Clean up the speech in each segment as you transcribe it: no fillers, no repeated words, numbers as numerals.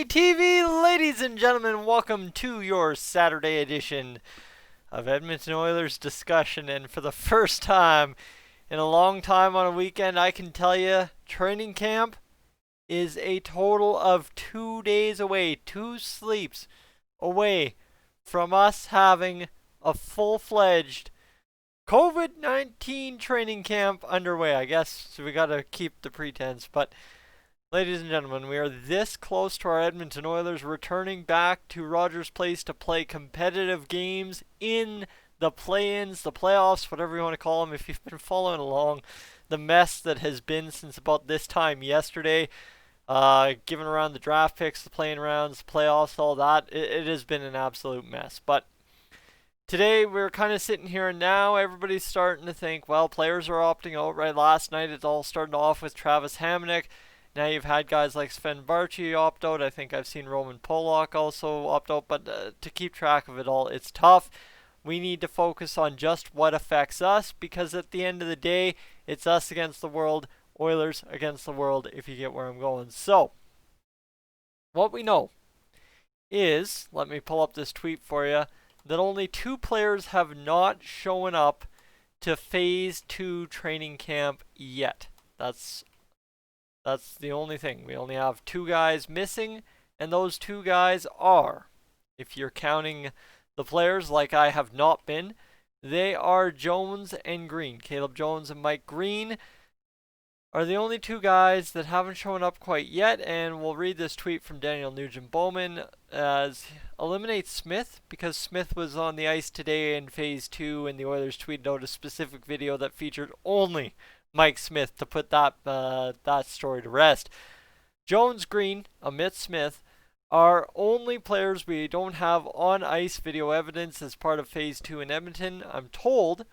Dolynny TV, ladies and gentlemen, welcome to your Saturday edition of Edmonton Oilers discussion. And for the first time in a long time on a weekend, I can tell you training camp is a total of 2 days away, 2 sleeps away from us having a full-fledged COVID-19 training camp underway. I guess we gotta keep the pretense, but ladies and gentlemen, we are this close to our Edmonton Oilers returning back to Rogers Place to play competitive games in the play-ins, the playoffs, whatever you want to call them. If you've been following along the mess that has been since about this time yesterday, given around the draft picks, the play-in rounds, the playoffs, all that, it has been an absolute mess. But today, we're kind of sitting here and now everybody's starting to think, well, players are opting out, right? Last night, it all started off with Travis Hamonic. Now you've had guys like Sven Barchi opt out. I think I've seen Roman Polak also opt out. But to keep track of it all, it's tough. We need to focus on just what affects us, because at the end of the day, it's us against the world, Oilers against the world, if you get where I'm going. So, what we know is, let me pull up this tweet for you, that only 2 players have not shown up to Phase 2 training camp yet. That's the only thing. We only have 2 guys missing, and those 2 guys are, if you're counting the players like I have not been, they are Jones and Green. Caleb Jones and Mike Green are the only 2 guys that haven't shown up quite yet, and we'll read this tweet from Daniel Nugent-Bowman as eliminate Smith, because Smith was on the ice today in Phase 2, and the Oilers tweeted out a specific video that featured only Mike Smith to put that story to rest. Jones, Green, omit Smith, are only players we don't have on ice video evidence as part of Phase 2 in Edmonton. I'm told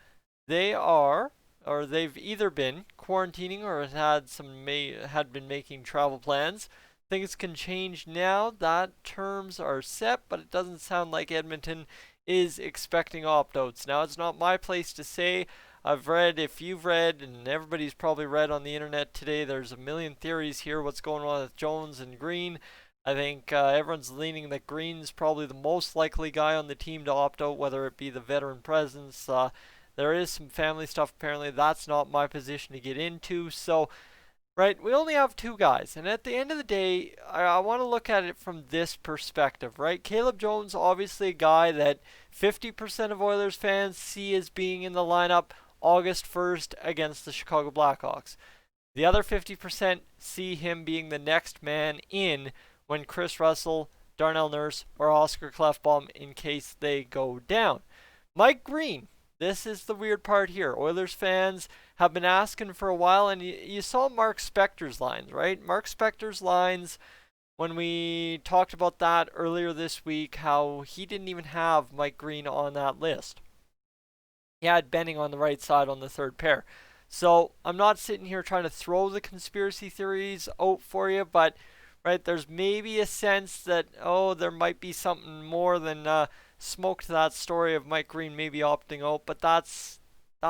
they are, or they've either been quarantining or had been making travel plans. Things can change now that terms are set, but it doesn't sound like Edmonton is expecting opt-outs. Now, it's not my place to say. I've read, if you've read, and everybody's probably read on the internet today, there's a million theories here what's going on with Jones and Green. I think everyone's leaning that Green's probably the most likely guy on the team to opt out, whether it be the veteran presence. There is some family stuff apparently. That's not my position to get into. So, right, we only have 2 guys. And at the end of the day, I want to look at it from this perspective, right? Caleb Jones, obviously a guy that 50% of Oilers fans see as being in the lineup August 1st against the Chicago Blackhawks. The other 50% see him being the next man in when Chris Russell, Darnell Nurse, or Oscar Klefbom in case they go down. Mike Green, this is the weird part here. Oilers fans have been asking for a while, and you saw Mark Spector's lines, right? Mark Spector's lines, when we talked about that earlier this week, how he didn't even have Mike Green on that list. He had Benning on the right side on the 3rd pair. So I'm not sitting here trying to throw the conspiracy theories out for you, but right, there's maybe a sense that, there might be something more than smoke to that story of Mike Green maybe opting out, but that's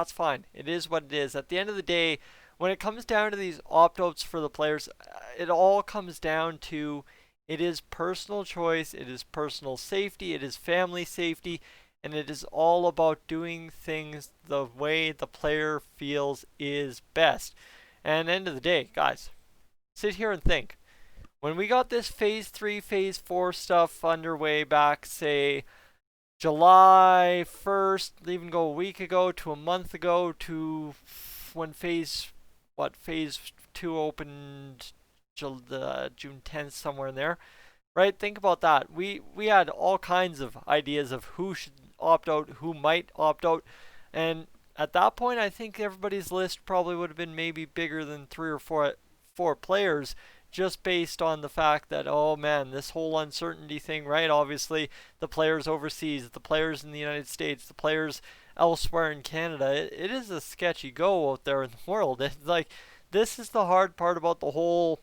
fine. It is what it is. At the end of the day, when it comes down to these opt-outs for the players, it all comes down to it is personal choice, it is personal safety, it is family safety, and it is all about doing things the way the player feels is best. And at the end of the day, guys, sit here and think. When we got this Phase 3, Phase 4 stuff underway back, say, July 1st, even go a week ago to a month ago to when Phase 2 opened June 10th, somewhere in there, right? Think about that. We had all kinds of ideas of who should opt out, who might opt out, and at that point, I think everybody's list probably would have been maybe bigger than 3 or 4 players, just based on the fact that, oh man, this whole uncertainty thing, right? Obviously, the players overseas, the players in the United States, the players elsewhere in Canada, it is a sketchy go out there in the world. It's like, this is the hard part about the whole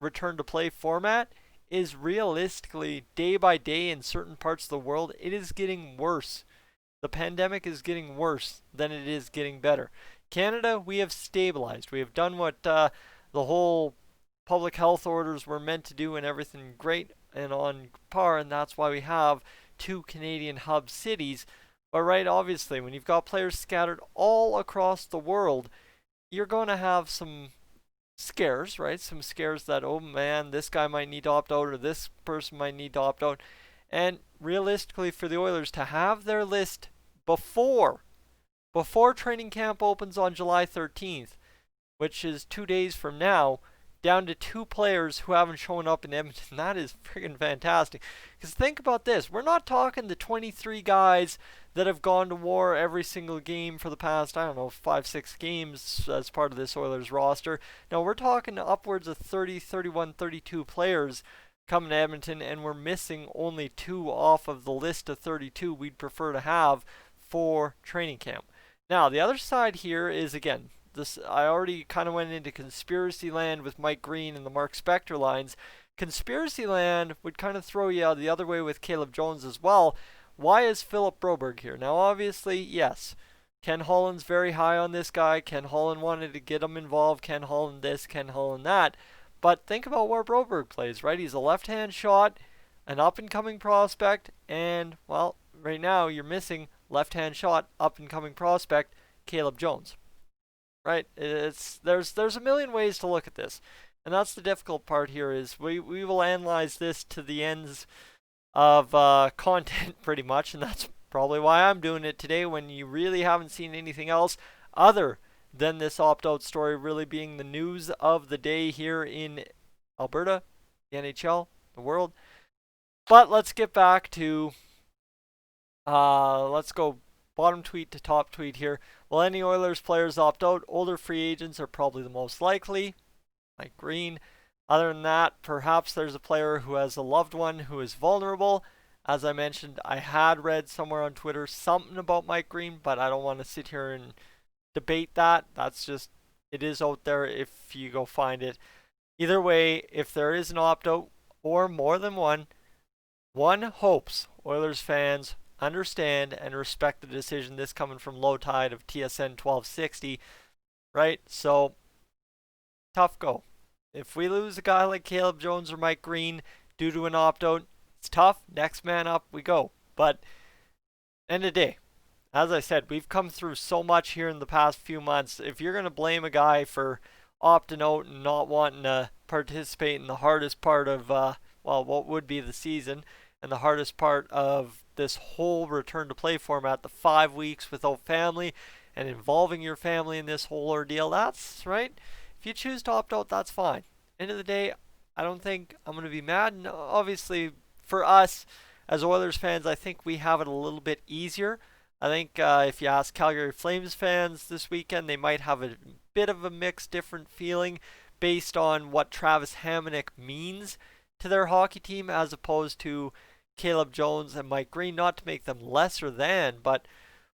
return to play format, is realistically, day by day in certain parts of the world, it is getting worse. The pandemic is getting worse than it is getting better. Canada, we have stabilized. We have done what the whole public health orders were meant to do and everything great and on par, and that's why we have two Canadian hub cities. But right, obviously, when you've got players scattered all across the world, you're going to have some scares, right? Some scares that, oh man, this guy might need to opt out or this person might need to opt out. And realistically, for the Oilers to have their list before training camp opens on July 13th, which is 2 days from now, down to 2 players who haven't shown up in Edmonton. That is friggin' fantastic. Because think about this. We're not talking the 23 guys that have gone to war every single game for the past, 5-6 games as part of this Oilers roster. No, we're talking upwards of 30, 31, 32 players coming to Edmonton, and we're missing only 2 off of the list of 32 we'd prefer to have for training camp. Now, the other side here is, again, I already kind of went into conspiracy land with Mike Green and the Mark Spector lines. Conspiracy land would kind of throw you the other way with Caleb Jones as well. Why is Philip Broberg here? Now, obviously, yes, Ken Holland's very high on this guy. Ken Holland wanted to get him involved. Ken Holland this, Ken Holland that. But think about where Broberg plays, right? He's a left-hand shot, an up-and-coming prospect, and, well, right now you're missing left-hand shot, up-and-coming prospect, Caleb Jones. Right? There's a million ways to look at this. And that's the difficult part here is we will analyze this to the ends of content pretty much, and that's probably why I'm doing it today when you really haven't seen anything else other than this opt-out story really being the news of the day here in Alberta, the NHL, the world. But let's get back to let's go bottom tweet to top tweet here. Will any Oilers players opt out? Older free agents are probably the most likely. Mike Green. Other than that, perhaps there's a player who has a loved one who is vulnerable. As I mentioned, I had read somewhere on Twitter something about Mike Green, but I don't want to sit here and debate that. That's just, it is out there if you go find it. Either way, if there is an opt-out or more than one hopes Oilers fans understand and respect the decision. This coming from Low Tide of TSN 1260, right? So, tough go. If we lose a guy like Caleb Jones or Mike Green due to an opt-out, it's tough. Next man up we go. But, end of the day, as I said, we've come through so much here in the past few months. If you're going to blame a guy for opting out and not wanting to participate in the hardest part of, what would be the season, and the hardest part of this whole return to play format, the 5 weeks without family and involving your family in this whole ordeal, that's right. If you choose to opt out, that's fine. End of the day, I don't think I'm going to be mad. And obviously, for us as Oilers fans, I think we have it a little bit easier. I think if you ask Calgary Flames fans this weekend, they might have a bit of a mixed, different feeling based on what Travis Hamonic means to their hockey team as opposed to Caleb Jones and Mike Green. Not to make them lesser than, but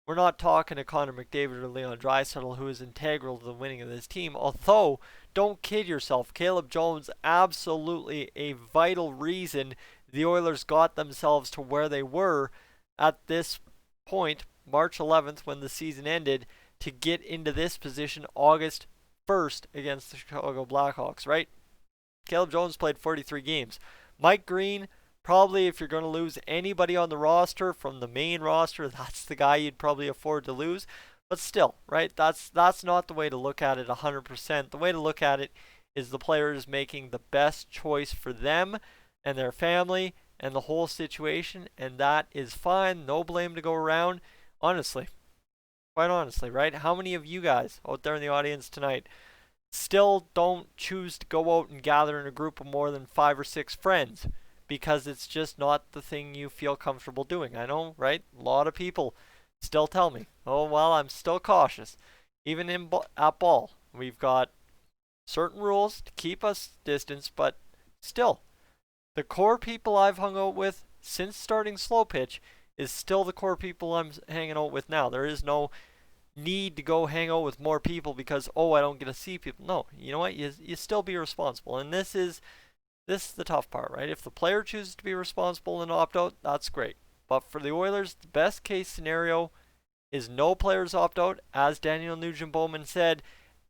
we're not talking to Connor McDavid or Leon Draisaitl, who is integral to the winning of this team. Although, don't kid yourself, Caleb Jones absolutely a vital reason the Oilers got themselves to where they were at this point, March 11th, when the season ended, to get into this position August 1st against the Chicago Blackhawks, right? Caleb Jones played 43 games. Mike Green, probably if you're going to lose anybody on the roster from the main roster, that's the guy you'd probably afford to lose. But still, right, that's not the way to look at it 100%. The way to look at it is the players making the best choice for them and their family and the whole situation, and that is fine. No blame to go around. Honestly, quite honestly, right? How many of you guys out there in the audience tonight still don't choose to go out and gather in a group of more than 5 or 6 friends because it's just not the thing you feel comfortable doing? I know, right? A lot of people still tell me, oh, well, I'm still cautious. Even at ball, we've got certain rules to keep us distance, but still, the core people I've hung out with since starting Slow Pitch is still the core people I'm hanging out with now. There is no need to go hang out with more people because, oh, I don't get to see people. No, you know what? You still be responsible. And this is the tough part, right? If the player chooses to be responsible and opt out, that's great. But for the Oilers, the best case scenario is no players opt out, as Daniel Nugent-Bowman said,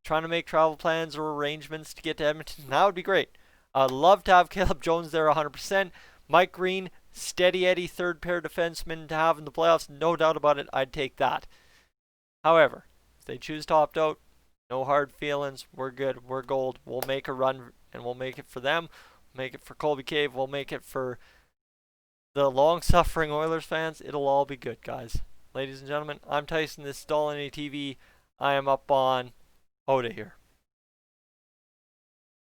trying to make travel plans or arrangements to get to Edmonton, that would be great. I'd love to have Caleb Jones there 100%. Mike Green, steady Eddie, third pair defenseman to have in the playoffs, no doubt about it, I'd take that. However, if they choose to opt out, no hard feelings, we're good, we're gold, we'll make a run, and we'll make it for them, we'll make it for Colby Cave, we'll make it for the long-suffering Oilers fans. It'll all be good, guys. Ladies and gentlemen, I'm Tyson, this is Dolynny TV. I am up on Oda here.